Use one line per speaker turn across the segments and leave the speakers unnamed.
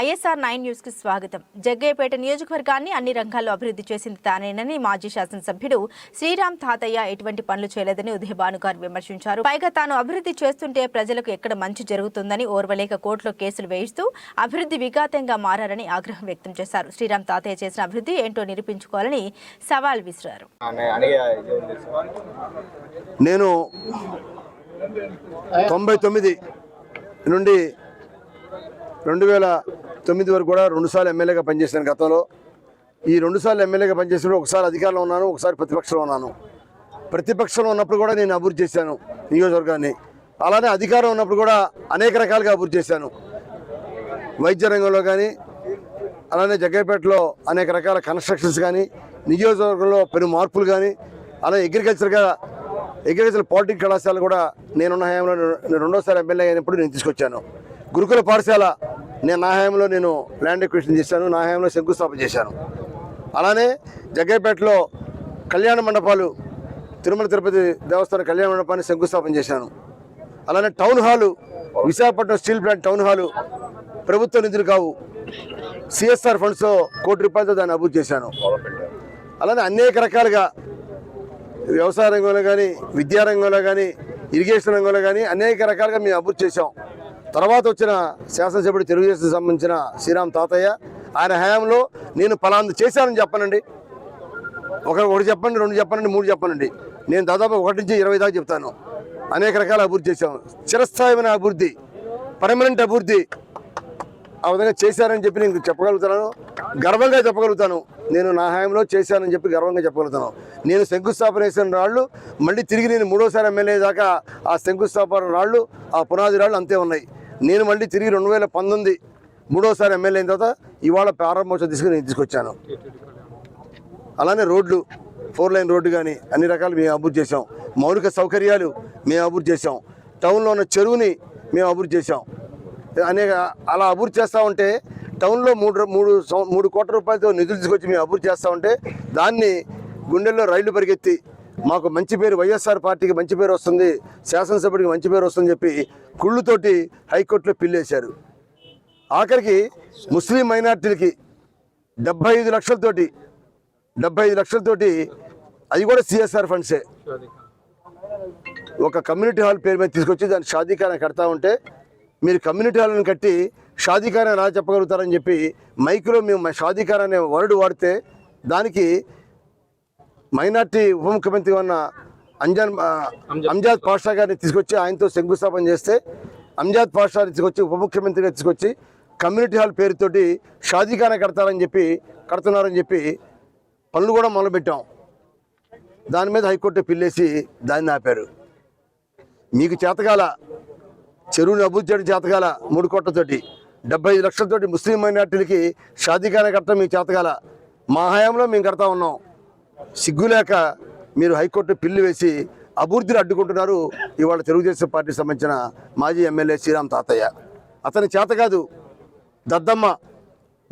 ISR 9 news కి స్వాగతం. జగ్గయ్యపేట నియోజకవర్గాన్ని అన్ని రంగాల్లో అభివృద్ధి చేసింది తానేనని మాజీ శాసనసభ్యుడు శ్రీరామ్ తాతయ్య ఎటువంటి పనులు చేయలేదని ఉదయభాను గారు విమర్శించారు. పైగా తాను అభివృద్ధి చేస్తుంటే ప్రజలకు ఎక్కడ మంచి జరుగుతుందని ఓర్వలేక కోర్టులో కేసులు వేయిస్తూ అభివృద్ధి విఘాతంగా మారారని ఆగ్రహం వ్యక్తం చేశారు. శ్రీరామ్ తాతయ్య చేసిన అభివృద్ధి ఏంటో నిరూపించుకోవాలని సవాల్ విసిరారు.
నేను 99 నుండి 2009 వరకు కూడా 2 సార్లు ఎమ్మెల్యేగా పనిచేశాను. గతంలో ఈ 2 సార్లు ఎమ్మెల్యేగా పనిచేసినప్పుడు ఒకసారి అధికారంలో ఉన్నాను, ఒకసారి ప్రతిపక్షంలో ఉన్నాను. ప్రతిపక్షంలో ఉన్నప్పుడు కూడా నేను అభివృద్ధి చేశాను నియోజకవర్గాన్ని. అలానే అధికారం ఉన్నప్పుడు కూడా అనేక రకాలుగా అభివృద్ధి చేశాను. వైద్య రంగంలో కానీ, అలానే జగ్గయ్యపేటలో అనేక రకాల కన్స్ట్రక్షన్స్ కానీ, నియోజకవర్గంలో పెను మార్పులు కానీ, అలానే అగ్రికల్చర్ పాలిటెక్నిక్ కళాశాల కూడా నేనున్న హయాంలో 2వ ఎమ్మెల్యే అయినప్పుడు నేను తీసుకొచ్చాను. గురుకుల పాఠశాల నా హయాంలో నేను ల్యాండ్ ఎక్విజిషన్ చేశాను, నా హయాంలో శంకుస్థాపన చేశాను. అలానే జగ్గయ్యపేటలో కళ్యాణ మండపాలు, తిరుమల తిరుపతి దేవస్థానం కళ్యాణ మండపాన్ని శంకుస్థాపన చేశాను. అలానే town hall, Visakhapatnam steel plant town hall ప్రభుత్వ నిధులు కావు, CSR ఫండ్స్తో ₹1 కోటి దాన్ని అభివృద్ధి చేశాను. అలానే అనేక రకాలుగా వ్యవసాయ రంగంలో కానీ, విద్యారంగంలో కానీ, ఇరిగేషన్ రంగంలో కానీ అనేక రకాలుగా మేము అభివృద్ధి చేశాం. తర్వాత వచ్చిన శాసనసభ్యుడు తెలుగుదేశం సంబంధించిన శ్రీరామ్ తాతయ్య, ఆయన హయాంలో నేను ఫలాంది చేశానని చెప్పనండి. ఒకటి చెప్పండి, 2 చెప్పనండి, 3 చెప్పనండి. నేను దాదాపు 1 నుంచి 20 దాకా చెప్తాను. అనేక రకాల అభివృద్ధి చేశాం. చిరస్థాయిమైన అభివృద్ధి, పర్మనెంట్ అభివృద్ధి ఆ విధంగా చేశారని చెప్పి నేను చెప్పగలుగుతాను, గర్వంగా చెప్పగలుగుతాను. నేను నా హయాంలో చేశానని చెప్పి గర్వంగా చెప్పగలుగుతాను. నేను శంకుస్థాపన చేసిన రాళ్ళు మళ్ళీ తిరిగి నేను 3వ ఎమ్మెల్యే దాకా ఆ శంకుస్థాపన రాళ్ళు, ఆ పునాది రాళ్ళు అంతే ఉన్నాయి. నేను మళ్ళీ తిరిగి 2019 3వ ఎమ్మెల్యే అయిన తర్వాత ఇవాళ ప్రారంభోత్సవం తీసుకొచ్చాను. అలానే రోడ్లు, 4 లైన్ రోడ్డు కానీ అన్ని రకాలు మేము అభివృద్ధి చేసాం. మౌలిక సౌకర్యాలు మేము అభివృద్ధి చేసాం. టౌన్లో ఉన్న చెరువుని మేము అభివృద్ధి చేసాం. అలా అభివృద్ధి చేస్తూ ఉంటే టౌన్లో 3 కోట్ల రూపాయలతో నిధులు తీసుకొచ్చి మేము అభివృద్ధి చేస్తూ ఉంటే దాన్ని గుండెల్లో రైళ్లు పరిగెత్తి మాకు మంచి పేరు, వైఎస్ఆర్ పార్టీకి మంచి పేరు వస్తుంది, శాసనసభ్యుడికి మంచి పేరు వస్తుందని చెప్పి కుళ్ళుతోటి హైకోర్టులో పిల్లేశారు. ఆఖరికి ముస్లిం మైనార్టీలకి 75 లక్షలతోటి అది కూడా CSR ఫండ్సే ఒక కమ్యూనిటీ హాల్ పేరు మీద తీసుకొచ్చి దాన్ని షాదీఖానా కడతా ఉంటే, మీరు కమ్యూనిటీ హాల్ని కట్టి షాదీఖానా ఎలా చెప్పగలుగుతారని చెప్పి మైక్లో మేము షాదీఖానా అనే వర్డ్ వాడితే దానికి మైనార్టీ ఉప ముఖ్యమంత్రి ఉన్న అంజాద్ పాషా గారిని తీసుకొచ్చి ఆయనతో శంకుస్థాపన చేస్తే, అంజాద్ పాషాని తీసుకొచ్చి ఉప ముఖ్యమంత్రిగా తీసుకొచ్చి కమ్యూనిటీ హాల్ పేరుతోటి షాదీఖానా కడుతున్నారని చెప్పి పనులు కూడా మొదలుపెట్టాం. దాని మీద హైకోర్టు పిల్లేసి దాన్ని ఆపారు. మీకు చేతగాల చెరువుని అభివృద్ధి చేయడం చేతగాల 3 కోట్లతోటి 75 లక్షలతోటి ముస్లిం మైనార్టీలకి షాదీఖానా కట్టడం మీకు చేతగాల. మా హయాంలో మేము కడతా ఉన్నాం. సిగ్గులేక మీరు హైకోర్టు పిల్లు వేసి అభివృద్ధిని అడ్డుకుంటున్నారు. ఇవాళ తెలుగుదేశం పార్టీకి సంబంధించిన మాజీ ఎమ్మెల్యే శ్రీరామ్ తాతయ్య, అతని చేత కాదు, దద్దమ్మ.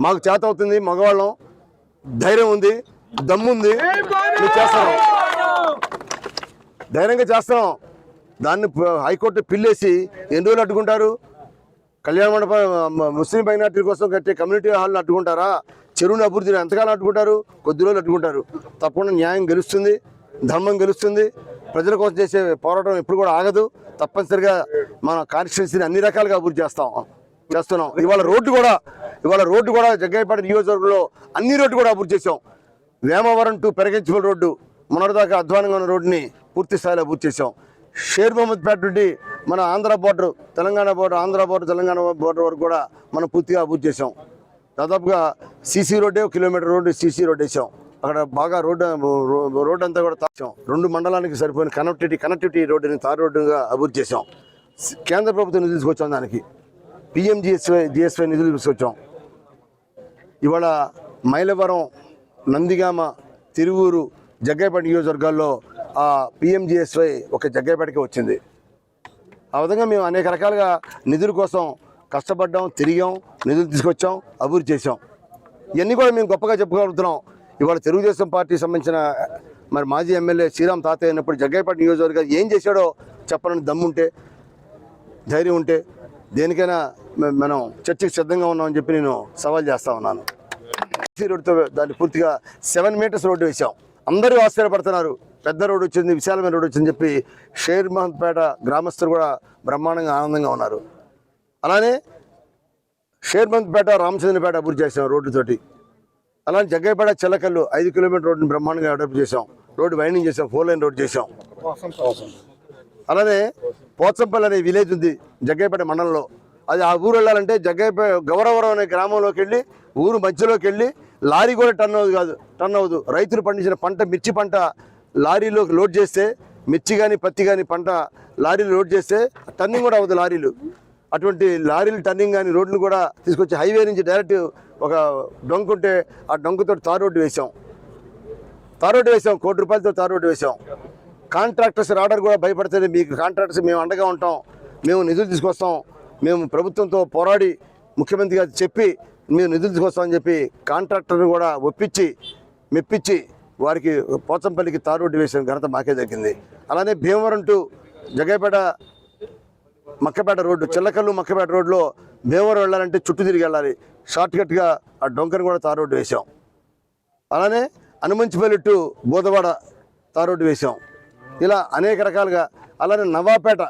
మాకు చేత అవుతుంది, మగవాళ్ళం, ధైర్యం ఉంది, దమ్ముంది, మేము చేస్తాం, ధైర్యంగా చేస్తాం. దాన్ని హైకోర్టు పిల్లేసి ఎన్ని రోజులు అడ్డుకుంటారు? కళ్యాణ మండపం ముస్లిం మైనార్టీ కోసం కట్టే కమ్యూనిటీ హాల్ని అడ్డుకుంటారా? చెరువుని అభివృద్ధిని ఎంతకాలం అడ్డుకుంటారు? కొద్ది రోజులు అడ్డుకుంటారు. తప్పకుండా న్యాయం గెలుస్తుంది, ధర్మం గెలుస్తుంది. ప్రజల కోసం చేసే పోరాటం ఎప్పుడు కూడా ఆగదు. తప్పనిసరిగా మన కాన్స్టిట్యున్సీని అన్ని రకాలుగా అభివృద్ధి చేస్తున్నాం. ఇవాళ రోడ్డు కూడా జగ్గయ్యపేట నియోజకవర్గంలో అన్ని రోడ్డు కూడా అభివృద్ధి చేసాం. వేమవరం టు పెరగించుబల్ రోడ్డు, మొన్నటిదాకా అధ్వానంగా ఉన్న రోడ్డుని పూర్తి స్థాయిలో అభివృద్ధి చేసాం. షేర్ మహమ్మద్పేట నుండి మన ఆంధ్ర బోర్డర్, తెలంగాణ బోర్డర్ వరకు కూడా మనం పూర్తిగా అభివృద్ధి చేసాం. దాదాపుగా CC రోడ్డే, 1 కిలోమీటర్ రోడ్డు CC రోడ్ వేసాం. అక్కడ బాగా రోడ్డు అంతా కూడా తాచాం. 2 మండలానికి సరిపోయిన కనెక్టివిటీ రోడ్డుని తార్ రోడ్డుగా అభివృద్ధి చేసాం. కేంద్ర ప్రభుత్వం నిధులు తీసుకొచ్చాం. దానికి PMGSY నిధులు తీసుకొచ్చాం. ఇవాళ మైలవరం, నందిగామ, తిరువూరు, జగ్గయ్యపేట నియోజకవర్గాల్లో ఆ PMGSY ఒక జగ్గయ్యపేటకి వచ్చింది. ఆ విధంగా మేము అనేక రకాలుగా నిధుల కోసం కష్టపడ్డాం, తిరిగాం, నిధులు తీసుకొచ్చాం, అభివృద్ధి చేసాం. ఇవన్నీ కూడా మేము గొప్పగా చెప్పుకోగలుగుతున్నాం. ఇవాళ తెలుగుదేశం పార్టీకి సంబంధించిన మాజీ ఎమ్మెల్యే శ్రీరామ్ తాతయ్య అయినప్పుడు జగ్గయ్యపేట నియోజకవర్గం ఏం చేశాడో చెప్పడానికి దమ్ముంటే, ధైర్యం ఉంటే దేనికైనా మనం చర్చకి సిద్ధంగా ఉన్నామని చెప్పి నేను సవాల్ చేస్తా ఉన్నాను. సీ రోడ్డుతో దాన్ని పూర్తిగా 7 మీటర్స్ రోడ్డు వేసాం. అందరూ ఆశ్చర్యపడుతున్నారు, పెద్ద రోడ్డు వచ్చింది, విశాలమైన రోడ్డు వచ్చిందని చెప్పి షేర్ మహంపేట గ్రామస్తులు కూడా బ్రహ్మాండంగా ఆనందంగా ఉన్నారు. అలానే షేర్ మహంపేట రామచంద్రపేట అభివృద్ధి చేసాం రోడ్డుతోటి. అలానే జగ్గయ్యపేట చిల్లకల్లు 5 కిలోమీటర్ రోడ్డుని బ్రహ్మాండంగా డెవలప్ చేసాం. రోడ్డు వైండింగ్ చేసాం, 4 లైన్ రోడ్డు చేసాం. అలానే పోచంపల్లి అనే విలేజ్ ఉంది జగ్గయ్యపేట మండలంలో. అది ఆ ఊరు వెళ్ళాలంటే జగ్గయ్యపేట గౌరవరం అనే గ్రామంలోకి వెళ్ళి ఊరు మధ్యలోకి వెళ్ళి లారీ కూడా టర్న్ అవ్వదు. రైతులు పండించిన పంట, మిర్చి పంట లారీలోకి లోడ్ చేస్తే, మిర్చి కానీ పత్తి కానీ పంట లారీలు లోడ్ చేస్తే టర్నింగ్ కూడా అవ్వదు లారీలు. అటువంటి లారీలు టర్నింగ్ కానీ రోడ్లు కూడా తీసుకొచ్చి హైవే నుంచి డైరెక్ట్ ఒక డొంక ఉంటే ఆ డొంకతో తార్ రోడ్డు వేసాం. 1 కోటి రూపాయలతో తార్ రోడ్డు వేసాం. కాంట్రాక్టర్స్ రావడానికి కూడా భయపడితే మీకు కాంట్రాక్టర్స్ మేము అండగా ఉంటాం, మేము నిధులు తీసుకొస్తాం, మేము ప్రభుత్వంతో పోరాడి ముఖ్యమంత్రి గారు చెప్పి మేము నిధులు తీసుకొస్తామని చెప్పి కాంట్రాక్టర్ని కూడా మెప్పించి వారికి పోచంపల్లికి తార్ రోడ్డు వేసిన ఘనత మాకే దక్కింది. అలానే భీమవరం టు జగ్గయ్యపేట మక్కపేట రోడ్డు, చిల్లకల్లు మక్కపేట రోడ్లో భీమవరం వెళ్ళాలంటే చుట్టూ తిరిగి వెళ్ళాలి. షార్ట్కట్గా ఆ డొంకను కూడా తార్ రోడ్డు వేసాం. అలానే Anumanchipalli to Bodhavada tar road వేసాం. ఇలా అనేక రకాలుగా. అలానే నవాపేట